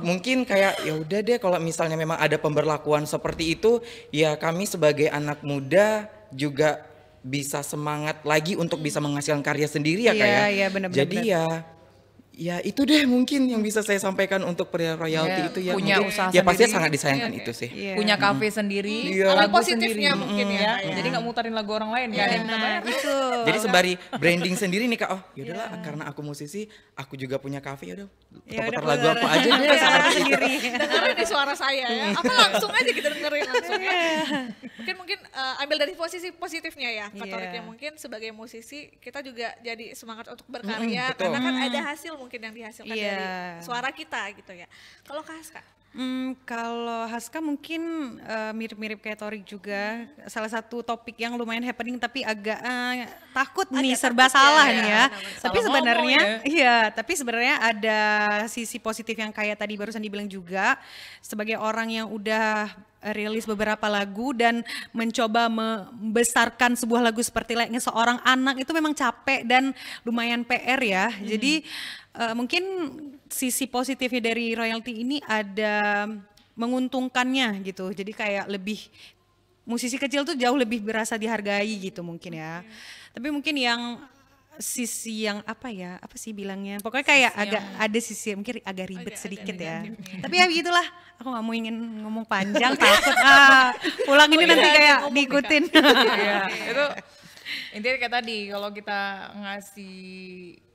Mungkin kayak ya udah deh, kalau misalnya memang ada pemberlakuan seperti itu, ya kami sebagai anak muda juga bisa semangat lagi untuk bisa menghasilkan karya sendiri ya, Iya, kayak. iya, benar-benar. Jadi ya itu deh mungkin yang bisa saya sampaikan untuk perihal royalti Iya, itu ya. punya Mungkin, usaha ya pasti sendiri. sangat disayangkan itu sih. Iya. Punya kafe sendiri, Iya. Ambil lagu positifnya sendiri. mungkin ya. Ya, Kak, ya. jadi nggak muterin lagu orang lain kan yang kita bayar. Itu. Jadi sembari branding sendiri nih Kak, oh yaudahlah karena aku musisi, aku juga punya kafe, yaudah putar lagu aku aja deh seperti itu. sendiri. Dengerin di suara saya ya. Apa langsung aja kita dengerin langsung ya. Mungkin ambil dari posisi positifnya ya, Katoriknya. Mungkin sebagai musisi kita juga jadi semangat untuk berkarya betul. karena kan ada hasil mungkin yang dihasilkan Iya. dari suara kita gitu ya. Kalau Kak Haska? Kalau Haska mungkin mirip-mirip kayak Torik juga. Salah satu topik yang lumayan happening tapi agak takut nih serba salah nih ya. Tapi Salah sebenarnya ngomong iya, tapi sebenarnya ada sisi positif yang kayak tadi barusan dibilang juga. Sebagai orang yang udah rilis beberapa lagu dan mencoba membesarkan sebuah lagu seperti layaknya seorang anak itu memang capek dan lumayan PR ya. Jadi mungkin sisi positifnya dari royalti ini ada menguntungkannya gitu. Jadi kayak lebih musisi kecil tuh jauh lebih berasa dihargai gitu mungkin ya. Tapi mungkin yang sisi yang apa ya, apa sih bilangnya? Pokoknya kayak agak ada sisi mungkin agak ribet sedikit ya. Tapi ya begitulah. Aku nggak mau ingin ngomong panjang takut pulang ini nanti kayak diikutin. Iya, itu intinya kayak tadi kalau kita ngasih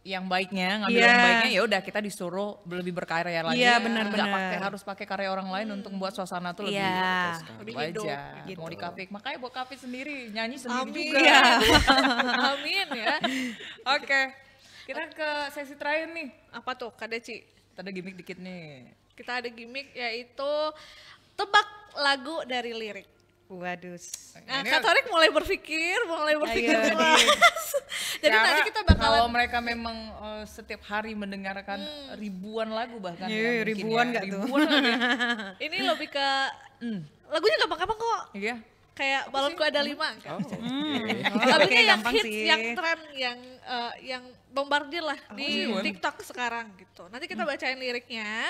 yang baiknya, ngambil yang baiknya ya udah kita disuruh lebih berkarya lagi. Iya, benar-benar. Nggak harus pakai karya orang lain untuk membuat suasana tuh lebih Iya. lebih hidup, aja. gitu. Mau di kafe, makanya buat kafe sendiri, nyanyi sendiri Amin. juga. Iya. Amin ya. Oke, kita ke sesi terakhir nih. Apa tuh Kak Deci? Kita ada gimmick dikit nih. Kita ada gimmick yaitu tebak lagu dari lirik. Waduh. Nah, Ini Kak Torik mulai berpikir Ayo, keras. Jadi Karena nanti kita kalau bakalan mereka memang setiap hari mendengarkan ribuan lagu bahkan Iya, ya, mungkin ribuan ya. nggak tuh? Ribuan lagi ya. ini lebih ke lagunya gampang-gampang kok. Iya. Kayak balonku ada 5 kan. Oke, Lagunya yang gampang hits, sih. yang tren, yang bombardir lah di sih, Wan? TikTok sekarang gitu. Nanti kita bacain liriknya.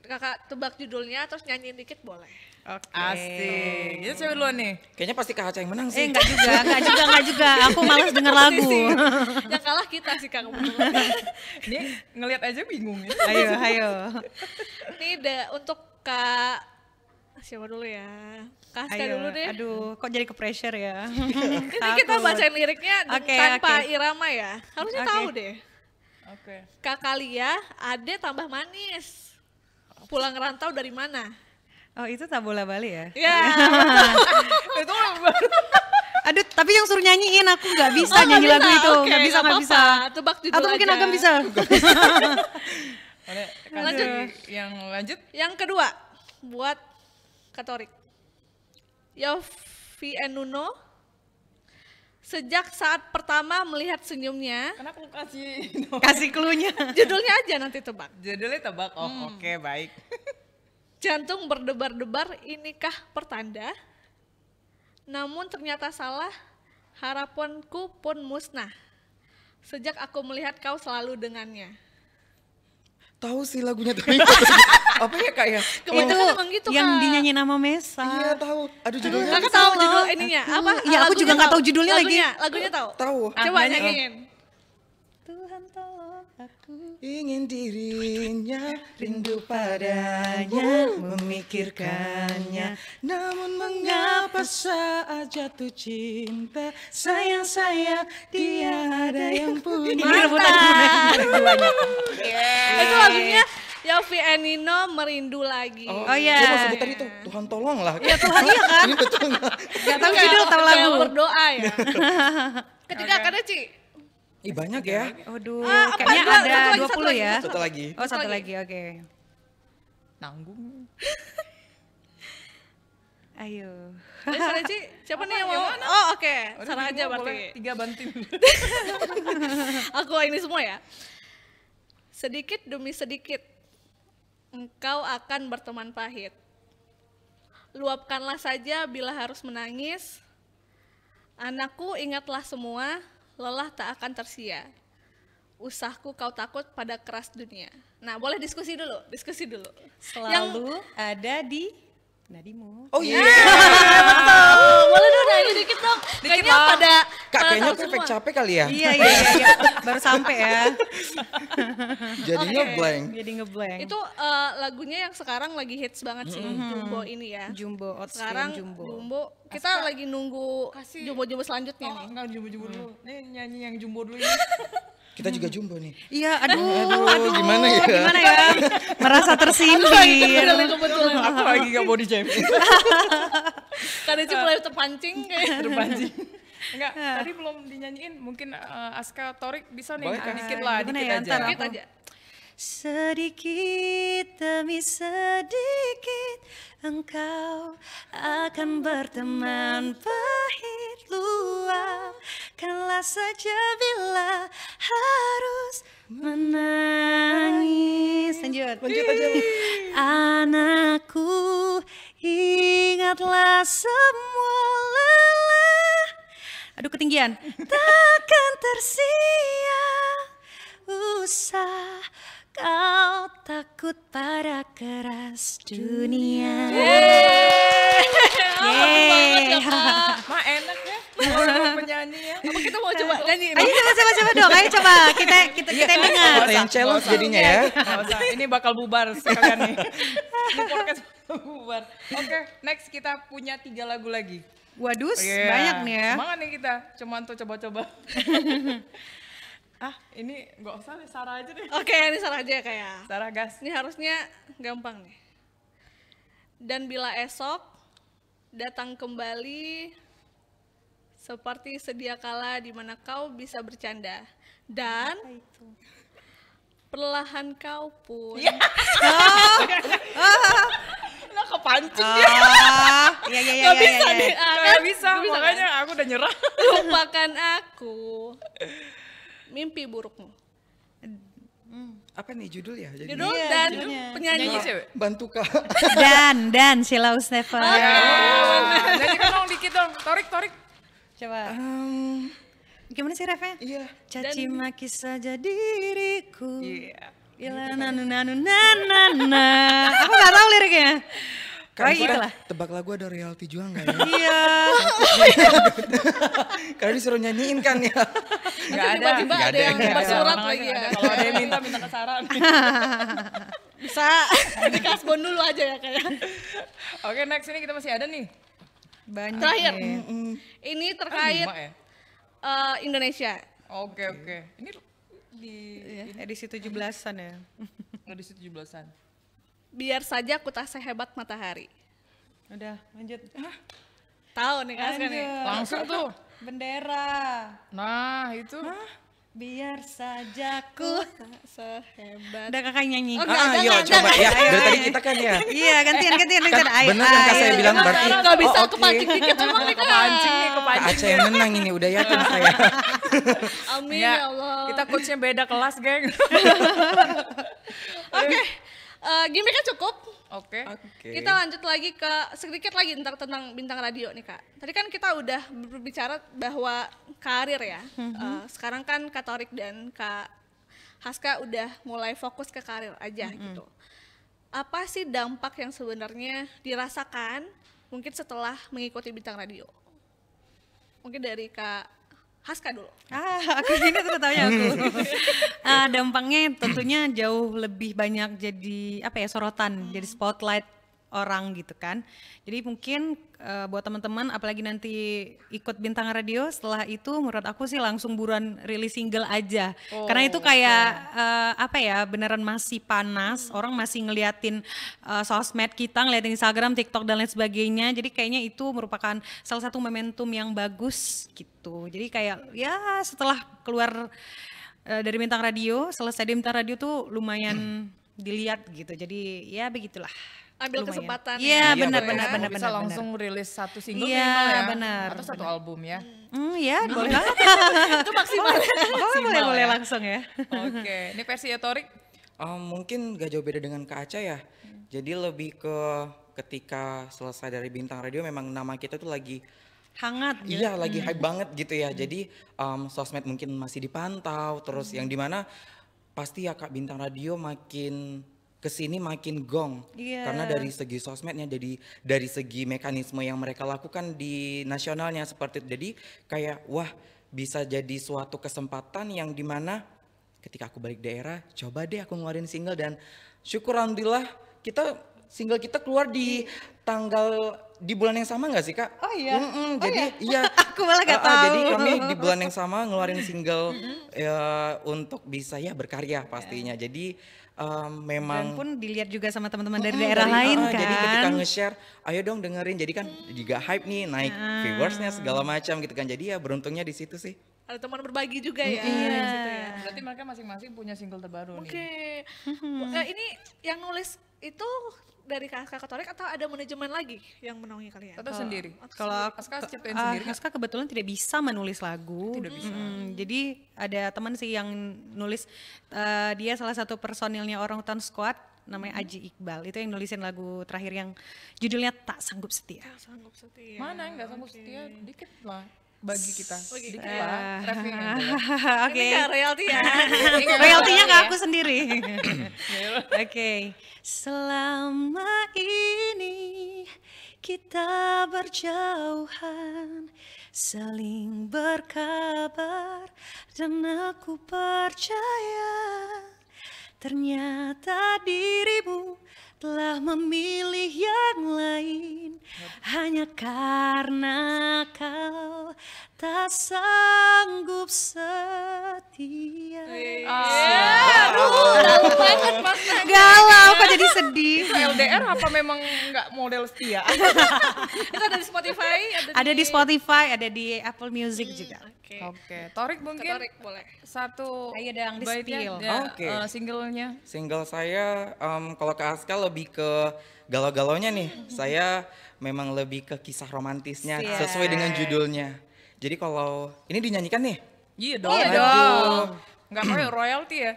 Kakak tebak judulnya terus nyanyiin dikit boleh. Oke. Asik. Itu siapa duluan nih? Kayaknya pasti Kak Aca yang menang sih. Enggak juga. Aku malas denger lagu. Yang kalah kita sih Kak. Ini ngelihat aja bingung ya. Ayo. Ini untuk Kak siapa dulu ya? Kak Aska dulu deh. Aduh, kok jadi ke pressure ya? Ini kita bacain liriknya Oke, tanpa oke. irama ya. Harusnya Oke. tahu deh. Oke. Kakalia, Ade tambah manis. Pulang rantau dari mana? Oh, itu Tabola Bali ya? Ya. Itu Aduh, tapi yang suruh nyanyiin aku nggak bisa Oh, nyanyi nggak lagu bisa. itu, Oke, nggak bisa. apa-apa. Tebak judul Atau mungkin aja. Agam bisa. lanjut. Yang lanjut. Yang kedua, buat Katorik. Yofi Nuno, sejak saat pertama melihat senyumnya, Kenapa lu kasih Kasih clue-nya. judulnya aja nanti tebak. judulnya tebak? Oh, oke, baik. Jantung berdebar-debar, inikah pertanda? Namun ternyata salah, harapanku pun musnah. Sejak aku melihat kau selalu dengannya. Tahu sih lagunya tapi apa ya Kak ya? Kebanyakan Itu emang gitu, yang Kak. dinyanyi nama Mesa. Iya tahu. Aduh judulnya Kakak tahu judul ininya apa? Iya, aku juga nggak tahu judulnya lagi. Lagunya tahu. tahu. Coba nyanyi. nyanyiin. Tuhan tolong aku. Ingin dirinya, rindu padanya, memikirkannya. Namun mengapa saat jatuh cinta, sayang dia ada yang punya. Ini rebutan keduanya. Itu lagunya Yofi Nino Merindu Lagi. Oh, iya. Dia mau sebut tadi tuh, Tuhan tolong lah. Iya Tuhan, iya kan? Ini betul nggak? Gak tahu judul, tahu lagu. Kayak berdoa ya. Ketiga Kak Deci. Ih banyak ya. Aduh, Apa? kayaknya Satu ada lagi, 20 ya. Satu lagi. Oh, satu lagi, oke. Nanggung. Ayo. Jadi Kak Deci, siapa nih yang mau? Oh oke, Sarah aja berarti. 3 banting. Aku ini semua ya. Sedikit demi sedikit, engkau akan berteman pahit. luapkanlah saja bila harus menangis. Anakku, ingatlah semua, lelah tak akan tersia. Usahku kau takut pada keras dunia. Nah, boleh diskusi dulu. Selalu ada di nadimu. Oh iya. Betul. Boleh dong nyanyi dikit dong. Kayaknya Bang. pada Kak, kayaknya tahu aku efek semua. capek kali ya. Iya. Baru sampai ya. Jadinya Oke. blank. Jadi ngeblank. Itu lagunya yang sekarang lagi hits banget sih, Jumbo ini ya. Jumbo, Sekarang Jumbo. Jumbo, kita lagi nunggu Jumbo-Jumbo selanjutnya nih. Enggak jumbo-jumbo dulu. Nih nyanyi yang jumbo dulu ini. Kita juga jumbo nih. Iya, aduh, Gimana ya? gimana ya? Merasa tersindir. Kebetulan. Aku lagi gak body shaming. Karena Ci mulai terpancing kayak. Terpancing. Enggak, tadi belum dinyanyiin. Mungkin Aska Torik bisa nih Boleh, bukan Kak. dikit lah, Gimana dikit ya, aja. ntar Dikit aja. Sedikit demi sedikit engkau akan berteman pahit luapkanlah saja bila harus menangis. Lanjut Lanjut aja. Anakku, ingatlah semua lelah. Aduh ketinggian. Takkan tersia usah kau takut pada keras dunia. Yeay. Ma enak ya, orang penyanyi ya. Apa kita mau coba nyanyi? Ayo coba dong, ayo coba kita dengar. Kita yang challenge jadinya ya. Nggak usah, ini bakal bubar sekalian nih. Ini podcast bubar. Oke, next kita punya 3 lagu lagi. Waduh, Iya. banyak nih ya. Semangat nih kita, cuman tuh coba-coba. Ini nggak usah deh, Sarah aja deh. Oke, ini salah aja kayak. Sarah gas. Ini harusnya gampang nih. Dan bila esok datang kembali seperti sedia kala di mana kau bisa bercanda dan perlahan kau pun Nah kepancing Iya. Gak bisa nih, Nggak bisa, makanya aku udah nyerah. lupakan aku mimpi burukmu. Apa nih judul ya? Jadi Judul Iya, dan judulnya. penyanyi. Nyanyi cewek. bantu Kak. Dan Sheila Stefa. Nyanyi kan dong dikit dong, Torik. Coba. Gimana sih refnya? Iya. Caci maki saja diriku. Iya. Bila nanu. Aku nggak tahu liriknya. Kak, Oh, itulah. tebak lagu ada royalti juga nggak ya? Iya. Karena disuruh nyanyiin kan ya. Nggak ada. Tiba-tiba Nggak ada ada. yang Nggak ada. bersurat Tenang lagi aja, ya. nggak ada. Kalau ada yang minta ke Sarah. Bisa di kasbon dulu aja ya kayak. Oke, next ini kita masih ada nih. Banyak. Terakhir, nih. ini terkait 5 ya? Indonesia. Oke. Ini di Edisi 17-an ya. nggak di 17-an. Biar saja ku tak sehebat matahari. Udah, lanjut. Tahu nih kan nih. Langsung tuh. Bendera. Nah, itu. Biar saja ku. Tak sehebat. Udah kakak nyanyi. Oh, Enggak, Yuk jangan, coba ya. Ayo, Dari tadi ayo. kita kan ya. Iya, gantian. Kan bener kan Kak saya bilang berarti. Gak bisa oh, oke. kepancing dikit emang nih Kak. Kepancing nih, Kak kepancing. Aceh yang menang ini udah yakin saya. Amin Nggak, ya Allah. kita coachnya beda kelas, geng. Oke, gimmicknya cukup. Oke. Oke. Kita lanjut lagi ke sedikit lagi tentang bintang radio nih Kak. Tadi kan kita udah berbicara bahwa karir ya. Sekarang kan Kak Torik dan Kak Haska udah mulai fokus ke karir aja gitu. Apa sih dampak yang sebenarnya dirasakan mungkin setelah mengikuti bintang radio? Mungkin dari Kak Haska dulu. Aku gini tuh tanya aku. Dampaknya tentunya jauh lebih banyak jadi sorotan, jadi spotlight orang gitu kan. Jadi mungkin buat teman-teman apalagi nanti ikut bintang radio setelah itu menurut aku sih langsung buruan rilis single aja. Karena itu kayak beneran masih panas, orang masih ngeliatin sosmed kita, ngeliatin Instagram, TikTok dan lain sebagainya. Jadi kayaknya itu merupakan salah satu momentum yang bagus gitu. Jadi kayak ya setelah keluar dari bintang radio, selesai di bintang radio tuh lumayan dilihat gitu. Jadi ya begitulah. Ambil Lumayan. kesempatan. Iya, ya. benar. Bisa langsung rilis satu single Iya, minimal ya. benar, Atau satu album ya. Ya boleh banget. Itu maksimal. boleh ya. langsung ya. Oke, ini versi ya Torik. Mungkin gak jauh beda dengan Kak Aca ya. Jadi lebih ke ketika selesai dari Bintang Radio memang nama kita tuh lagi Hangat gitu. iya lagi hype banget gitu ya. Jadi sosmed mungkin masih dipantau terus yang dimana pasti ya Kak Bintang Radio makin kesini makin gong Iya. karena dari segi sosmednya dari segi mekanisme yang mereka lakukan di nasionalnya seperti itu. Jadi kayak wah bisa jadi suatu kesempatan yang dimana ketika aku balik daerah coba deh aku ngeluarin single dan syukur alhamdulillah single kita keluar di di bulan yang sama nggak sih Kak? Oh iya. Jadi iya. Aku malah gak tahu. Jadi kami di bulan yang sama ngeluarin single ya, untuk bisa ya berkarya pastinya. Jadi memang Dan pun dilihat juga sama teman-teman dari daerah lain kan. Jadi ketika nge-share, ayo dong dengerin. Jadi kan juga hype nih, naik viewersnya segala macam gitu kan. Jadi ya beruntungnya di situ sih. Ada teman berbagi juga ya. Iya. di situ ya. Berarti mereka masing-masing punya single terbaru nih. Oke. Ini yang nulis itu dari Kakak Torik atau ada manajemen lagi yang menaungi kalian? Atau sendiri? Kalau Aska ciptain sendiri kan? Aska kebetulan tidak bisa menulis lagu. Tidak bisa. Jadi ada teman sih yang nulis, dia salah satu personilnya Orangutan Squad, namanya Aji Iqbal. Itu yang nulisin lagu terakhir yang judulnya Tak Sanggup Setia. Sanggup setia. Mana nggak sanggup setia? Dikit lah bagi kita. Dikit Dikit lah. Refnya. Oke. Ini gak royalti ya. Royaltinya ke aku sendiri. Oke. Selama ini kita berjauhan, saling berkabar dan aku percaya ternyata dirimu telah memilih yang lain hanya karena kau tak sanggup setia. Galau kok jadi sedih. Itu LDR apa memang nggak model setia? Itu ada di Spotify, Ada di Spotify, ada di Apple Music juga. Oke. Oke, Torik mungkin Torik boleh. satu Ayo dong, baitnya, di-spill. ya, Oke. singlenya. Single saya kalau ke Aska lebih ke galau-galaunya nih. Saya memang lebih ke kisah romantisnya Siap. sesuai dengan judulnya. Jadi kalau ini dinyanyikan nih. Iya dong. Iya Aduh. dong. Nggak pakai royalti ya?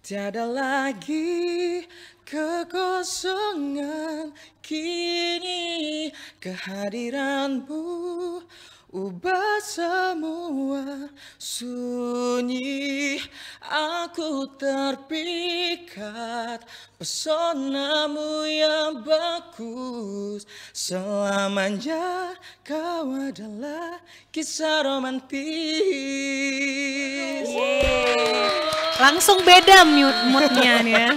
Tiada lagi kekosongan kini kehadiranmu ubah semua sunyi aku terpikat pesonamu yang bagus selamanya kau adalah kisah romantis. Langsung beda moodnya nih ya.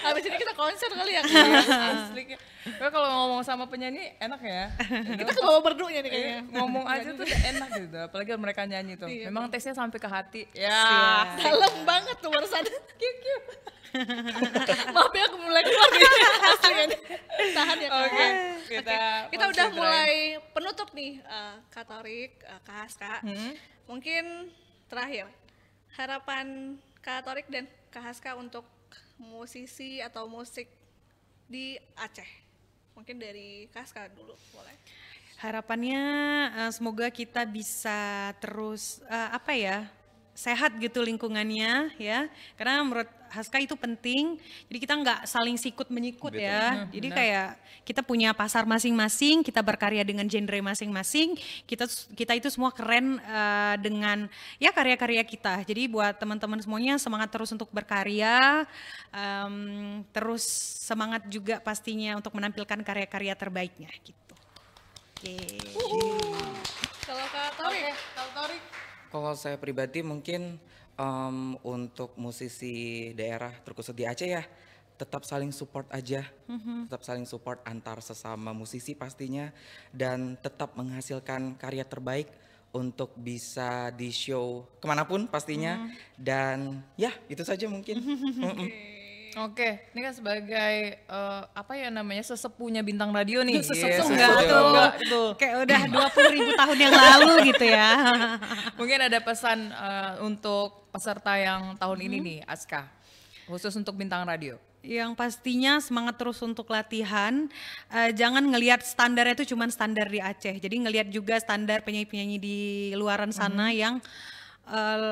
Habis ini kita konser kali ya. Asli. Gue kalau ngomong sama penyanyi enak ya. Kita ke bawah berdunya nih kayaknya. Ngomong aja tuh udah enak gitu. Apalagi mereka nyanyi tuh. Iya, Memang tesnya sampai ke hati. Ya. Dalam banget tuh barusan. Maaf ya aku mulai keluar nih. Asli kan. Tahan ya Kak. Oke, Kita udah mulai penutup nih Kak Torik, Kak Haska. Mungkin terakhir harapan Kak Torik dan Kak Haska untuk musisi atau musik di Aceh. Mungkin dari Kak Haska dulu boleh. Harapannya semoga kita bisa terus sehat gitu lingkungannya ya, karena menurut Haska itu penting. Jadi kita nggak saling sikut menyikut ya. Jadi kayak kita punya pasar masing-masing, kita berkarya dengan genre masing-masing. Kita itu semua keren dengan ya karya-karya kita. Jadi buat teman-teman semuanya semangat terus untuk berkarya, terus semangat juga pastinya untuk menampilkan karya-karya terbaiknya gitu. Oke. Kalau Kak Torik, Kalau saya pribadi mungkin untuk musisi daerah terkhusus di Aceh ya tetap saling support aja, tetap saling support antar sesama musisi pastinya dan tetap menghasilkan karya terbaik untuk bisa di show kemanapun pastinya dan ya itu saja mungkin. Oke, ini kan sebagai apa ya namanya sesepunya bintang radio nih. Sesepuh Yes, enggak tuh. Kayak udah 20.000 tahun yang lalu gitu ya. Mungkin ada pesan untuk peserta yang tahun ini nih, Aska, khusus untuk bintang radio. Yang pastinya semangat terus untuk latihan, jangan ngelihat standarnya itu cuman standar di Aceh. Jadi ngelihat juga standar penyanyi-penyanyi di luaran sana yang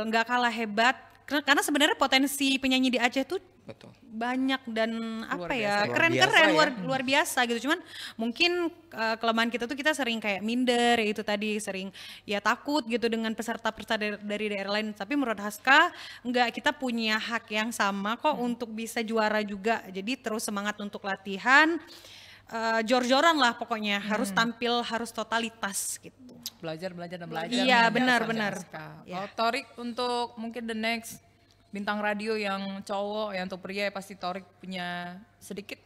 nggak kalah hebat. Karena sebenarnya potensi penyanyi di Aceh tuh Betul. banyak dan apa ya, biasa. keren-keren, Luar biasa luar biasa gitu. Cuman mungkin kelemahan kita tuh kita sering kayak minder, ya itu tadi sering ya takut gitu dengan peserta-peserta dari daerah lain. Tapi menurut Haska enggak, kita punya hak yang sama kok untuk bisa juara juga. Jadi terus semangat untuk latihan, jor-joran lah pokoknya, harus tampil, harus totalitas gitu. Belajar dan belajar. Iya, nih, benar. Aska. Ya. Kalau Torik untuk mungkin the next bintang radio yang cowok, yang untuk pria pasti Torik punya sedikit.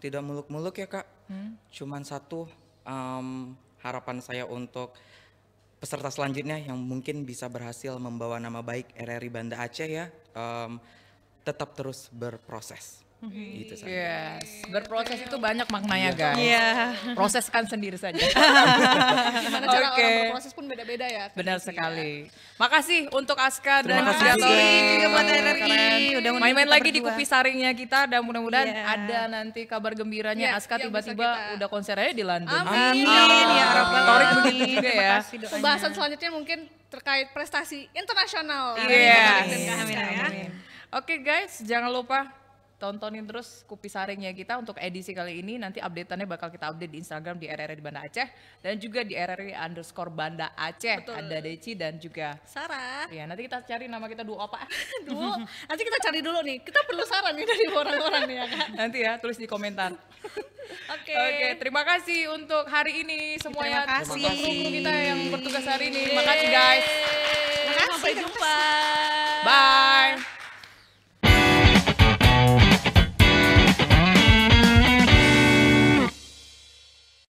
Tidak muluk-muluk ya Kak, cuman satu harapan saya untuk peserta selanjutnya yang mungkin bisa berhasil membawa nama baik RRI Banda Aceh ya, tetap terus berproses. Itu saja. Yes, berproses itu banyak maknanya guys. Iya. Proseskan sendiri saja. Gimana cara Oke. orang berproses pun beda-beda ya. Benar sekali. Makasih untuk Aska dan Terima kasih Tori juga buat RRI. Keren. Udah undang Main-main kita lagi di berdua. Kupisaringnya kita dan mudah-mudahan Iya. ada nanti kabar gembiranya Iya, Aska yang bisa tiba-tiba kita- udah konser aja di London. Amin. Ya harapan Torik begitu juga Terima ya. kasih doanya. Pembahasan selanjutnya mungkin terkait prestasi internasional. Yes. Amin, amin. Oke guys, jangan lupa tontonin terus Kupisaringnya kita untuk edisi kali ini. Nanti update-annya bakal kita update di Instagram di RRI Banda Aceh dan juga di RRI_Banda Aceh. Betul. Ada Deci dan juga Sarah. ya nanti kita cari nama kita duo apa. Dulu, nanti kita cari dulu nih. Kita perlu saran nih dari orang-orang nih ya kan. Nanti ya tulis di komentar. Oke. Oke, terima kasih untuk hari ini semuanya. Terima kasih. Kru kita yang bertugas hari ini. Terima kasih guys. Sampai jumpa.